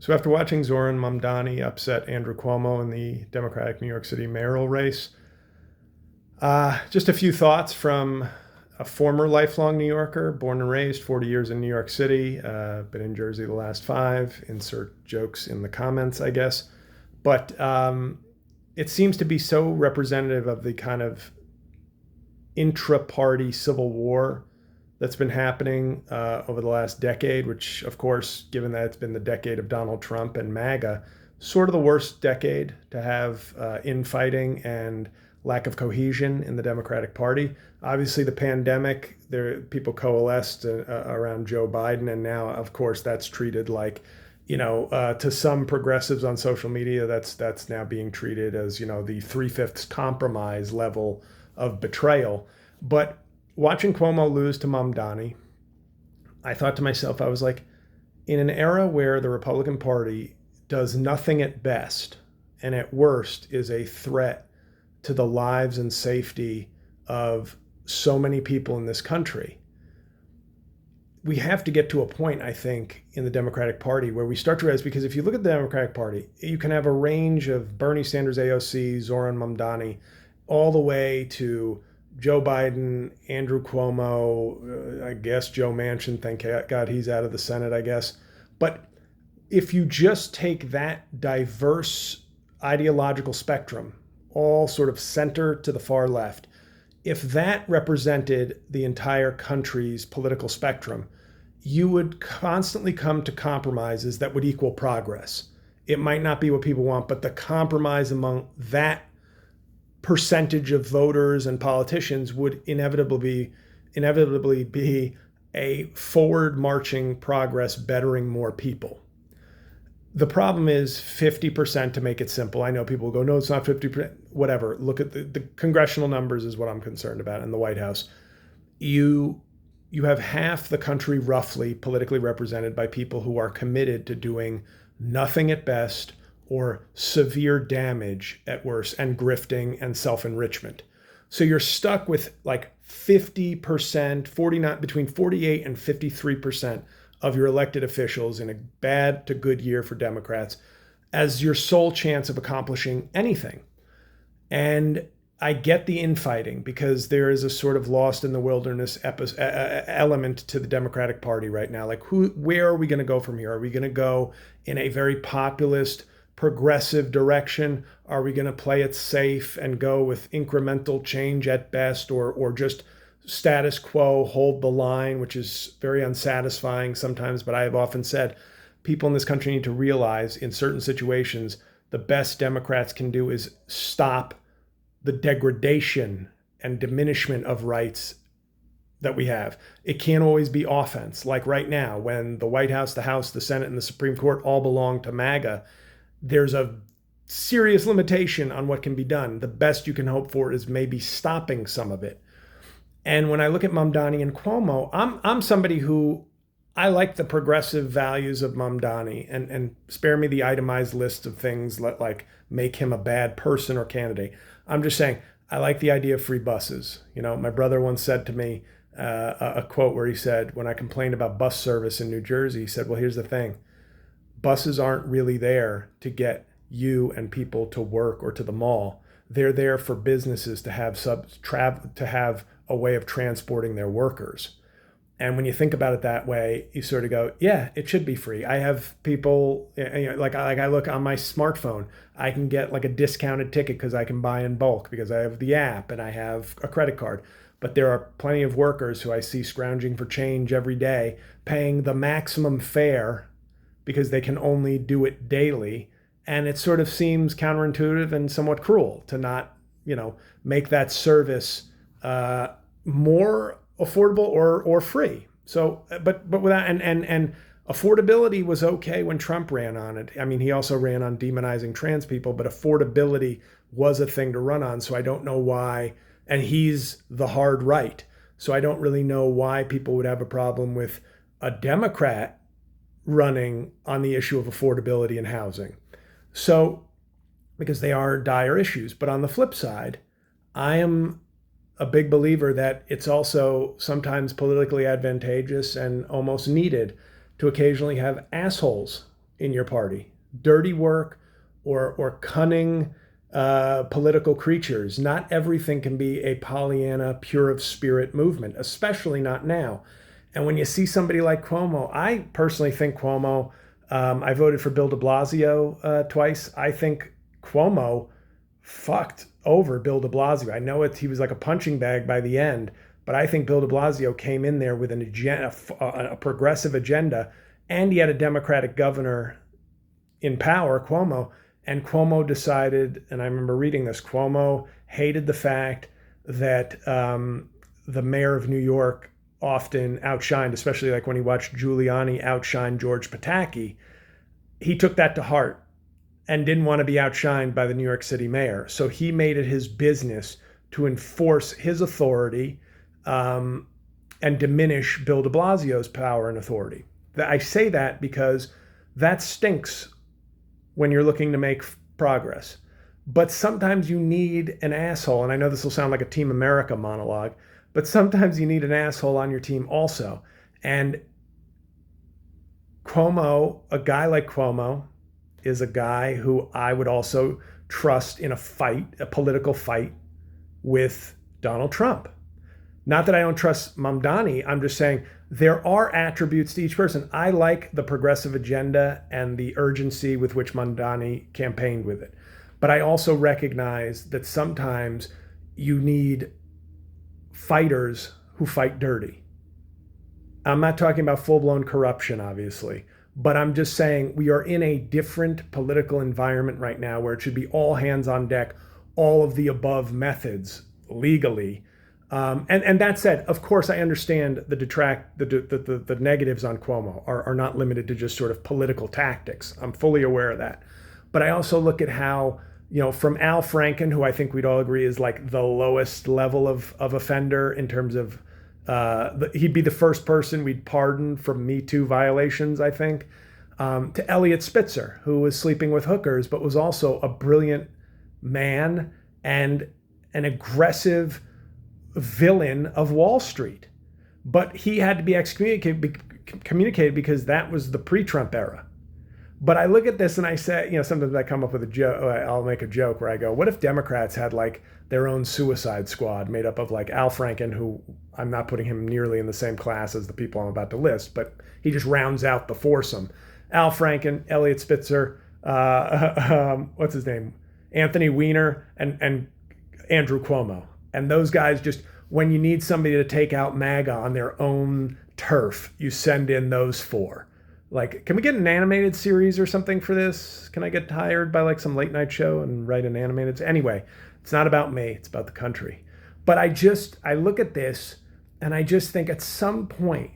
So after watching Zohran Mamdani upset Andrew Cuomo in the Democratic New York City mayoral race, just a few thoughts from a former lifelong New Yorker, born and raised, 40 years in New York City, been in Jersey the last 5. Insert jokes in the comments, I guess. But it seems to be so representative of the kind of intra-party civil war that's been happening over the last decade, which, of course, given that it's been the decade of Donald Trump and MAGA, sort of the worst decade to have infighting and lack of cohesion in the Democratic Party. Obviously, the pandemic, people coalesced around Joe Biden, and now, of course, that's treated like, to some progressives on social media, that's now being treated as, the 3/5 compromise level of betrayal. But watching Cuomo lose to Mamdani, I thought to myself, I was like, in an era where the Republican Party does nothing at best and at worst is a threat to the lives and safety of so many people in this country, we have to get to a point, I think, in the Democratic Party where we start to realize, because if you look at the Democratic Party, you can have a range of Bernie Sanders AOC, Zohran Mamdani, all the way to Joe Biden, Andrew Cuomo, I guess Joe Manchin, thank God he's out of the Senate, I guess. But if you just take that diverse ideological spectrum, all sort of center to the far left, if that represented the entire country's political spectrum, you would constantly come to compromises that would equal progress. It might not be what people want, but the compromise among that percentage of voters and politicians would inevitably be a forward marching progress bettering more people. The problem is 50% to make it simple. I know people will go, no, it's not 50%, whatever. Look at the congressional numbers is what I'm concerned about in the White House. You have half the country roughly politically represented by people who are committed to doing nothing at best or severe damage at worst, and grifting and self-enrichment. So you're stuck with like 50%, between 48 and 53% of your elected officials in a bad to good year for Democrats as your sole chance of accomplishing anything. And I get the infighting because there is a sort of lost in the wilderness element to the Democratic Party right now. Like, where are we going to go from here? Are we going to go in a very populist, progressive direction? Are we going to play it safe and go with incremental change at best, or just status quo, hold the line, which is very unsatisfying sometimes? But I have often said people in this country need to realize in certain situations, the best Democrats can do is stop the degradation and diminishment of rights that we have. It can't always be offense. Like right now, when the White House, the House, the Senate, and the Supreme Court all belong to MAGA, there's a serious limitation on what can be done. The best you can hope for is maybe stopping some of it. And when I look at Mamdani and Cuomo, I'm somebody who, I like the progressive values of Mamdani, and spare me the itemized list of things that like make him a bad person or candidate. I'm just saying, I like the idea of free buses. My brother once said to me a quote where he said, when I complained about bus service in New Jersey, he said, well, here's the thing. Buses aren't really there to get you and people to work or to the mall. They're there for businesses to have a way of transporting their workers. And when you think about it that way, you sort of go, yeah, it should be free. I have people, like I look on my smartphone, I can get like a discounted ticket because I can buy in bulk because I have the app and I have a credit card. But there are plenty of workers who I see scrounging for change every day, paying the maximum fare because they can only do it daily. And it sort of seems counterintuitive and somewhat cruel to not, make that service more affordable or free. So, but without, and affordability was okay when Trump ran on it. I mean, he also ran on demonizing trans people, but affordability was a thing to run on. So I don't know why, and he's the hard right. So I don't really know why people would have a problem with a Democrat running on the issue of affordability and housing. So, because they are dire issues. But on the flip side, I am a big believer that it's also sometimes politically advantageous and almost needed to occasionally have assholes in your party, dirty work or cunning political creatures. Not everything can be a Pollyanna, pure of spirit movement, especially not now. And when you see somebody like Cuomo, I personally think Cuomo, I voted for Bill de Blasio twice. I think Cuomo fucked over Bill de Blasio. I know he was like a punching bag by the end, but I think Bill de Blasio came in there with an agenda, a progressive agenda, and he had a Democratic governor in power, Cuomo, and Cuomo decided, and I remember reading this, Cuomo hated the fact that the mayor of New York often outshined, especially like when he watched Giuliani outshine George Pataki. He took that to heart and didn't want to be outshined by the New York City mayor. So he made it his business to enforce his authority and diminish Bill de Blasio's power and authority. I say that because that stinks when you're looking to make progress. But sometimes you need an asshole, and I know this will sound like a Team America monologue, but sometimes you need an asshole on your team also. And Cuomo, a guy like Cuomo, is a guy who I would also trust in a fight, a political fight with Donald Trump. Not that I don't trust Mamdani, I'm just saying there are attributes to each person. I like the progressive agenda and the urgency with which Mamdani campaigned with it. But I also recognize that sometimes you need fighters who fight dirty. I'm not talking about full-blown corruption, obviously, but I'm just saying we are in a different political environment right now where it should be all hands on deck, all of the above methods legally. And that said, of course, I understand the negatives on Cuomo are not limited to just sort of political tactics. I'm fully aware of that. But I also look at how, from Al Franken, who I think we'd all agree is like the lowest level of offender in terms of, he'd be the first person we'd pardon from Me Too violations, I think, to Eliot Spitzer, who was sleeping with hookers, but was also a brilliant man and an aggressive villain of Wall Street. But he had to be excommunicated because that was the pre-Trump era. But I look at this and I say, sometimes I come up with a joke. I'll make a joke where I go, what if Democrats had like their own suicide squad made up of like Al Franken, who I'm not putting him nearly in the same class as the people I'm about to list, but he just rounds out the foursome. Al Franken, Eliot Spitzer, what's his name? Anthony Weiner and Andrew Cuomo. And those guys just, when you need somebody to take out MAGA on their own turf, you send in those four. Like, can we get an animated series or something for this? Can I get hired by like some late night show and write an animated? Anyway, it's not about me. It's about the country. But I look at this and I just think at some point,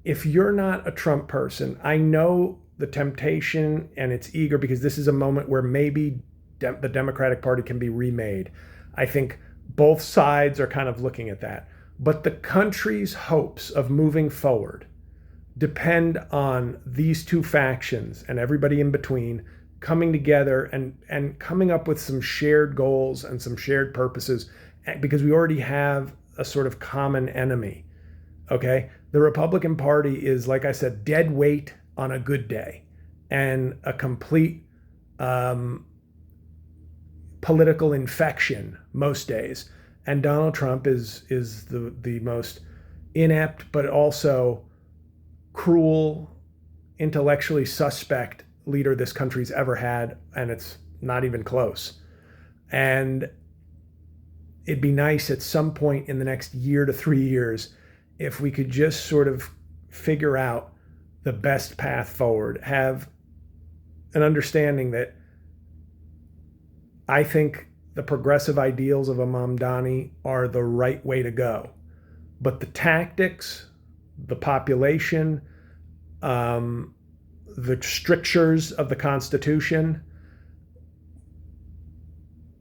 if you're not a Trump person, I know the temptation and it's eager because this is a moment where maybe the Democratic Party can be remade. I think both sides are kind of looking at that. But the country's hopes of moving forward depend on these two factions and everybody in between coming together and coming up with some shared goals and some shared purposes, because we already have a sort of common enemy. Okay? The Republican Party is, like I said, dead weight on a good day and a complete political infection most days. And Donald Trump is the most inept, but also cruel, intellectually suspect leader this country's ever had, and it's not even close. And it'd be nice at some point in the next year to 3 years if we could just sort of figure out the best path forward, have an understanding that I think the progressive ideals of a Mamdani are the right way to go. But the tactics, the population, the strictures of the Constitution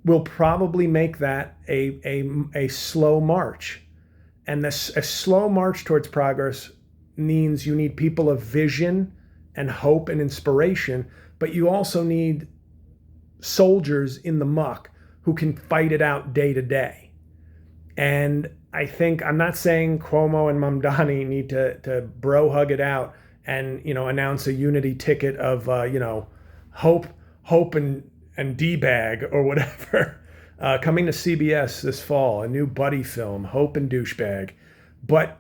will probably make that a slow march. And a slow march towards progress means you need people of vision and hope and inspiration, but you also need soldiers in the muck who can fight it out day to day. And I think, I'm not saying Cuomo and Mamdani need to bro hug it out and announce a unity ticket of hope and D-bag or whatever. Coming to CBS this fall, a new buddy film, Hope and Douchebag. But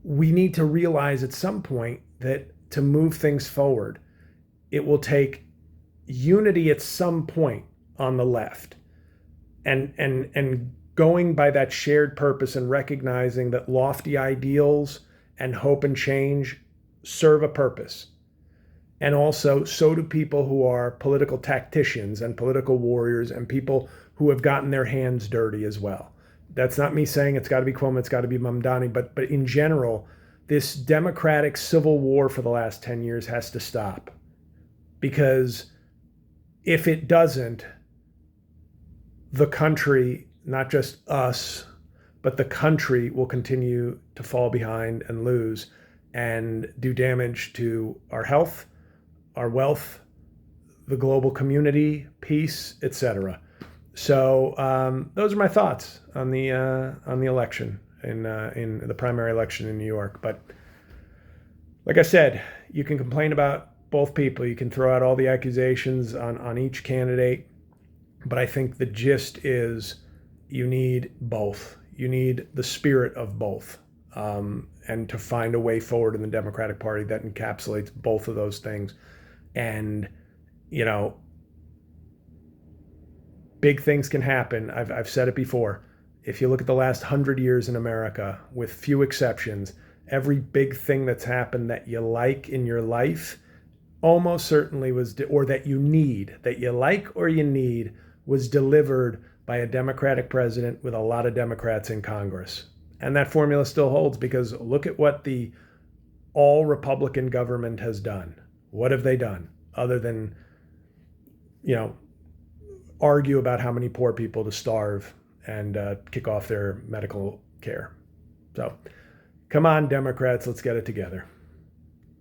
we need to realize at some point that to move things forward, it will take unity at some point on the left, and going by that shared purpose and recognizing that lofty ideals and hope and change serve a purpose. And also, so do people who are political tacticians and political warriors and people who have gotten their hands dirty as well. That's not me saying it's got to be Cuomo, it's got to be Mamdani, but in general, this democratic civil war for the last 10 years has to stop. Because if it doesn't, the country, not just us, but the country will continue to fall behind and lose and do damage to our health, our wealth, the global community, peace, etc. So those are my thoughts on the election in the primary election in New York. But like I said, you can complain about both people. You can throw out all the accusations on each candidate. But I think the gist is you need both. You need the spirit of both. And to find a way forward in the Democratic Party that encapsulates both of those things. And, big things can happen. I've said it before. If you look at the last 100 years in America, with few exceptions, every big thing that's happened that you like in your life almost certainly was, or that you need, that you like or you need, was delivered by a Democratic president with a lot of Democrats in Congress. And that formula still holds, because look at what the all Republican government has done. What have they done other than, argue about how many poor people to starve and kick off their medical care? So come on, Democrats, let's get it together.